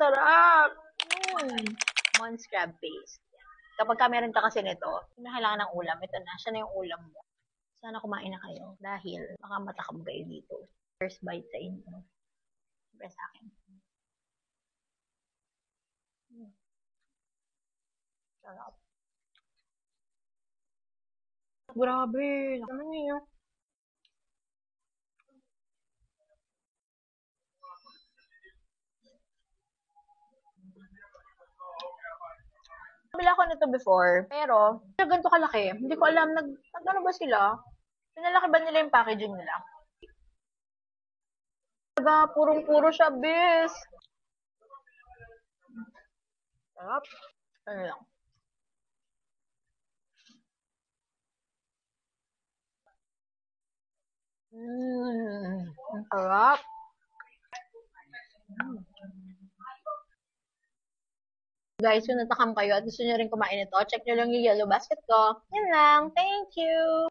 sarap! Mons crab paste. Kapag ka meron ka kasi nito, hindi na kailangan ng ulam. Ito na, siya na yung ulam mo. Sana kumain na kayo dahil baka matakam kayo dito. First bite sa inyo. Siyempre sa akin. Sarap. Grabe. Naman niyo. Nabila ko nito before, pero ganito kalaki. Hindi ko alam, nag-ano ba sila? Pinalaki ba nila yung packaging nila? Talaga, purong-puro siya, bis. Sarap. Ano lang. Ang sarap. Guys, kung natakam kayo at gusto nyo rin kumain ito, check nyo lang yung yellow basket ko. Yan lang. Thank you!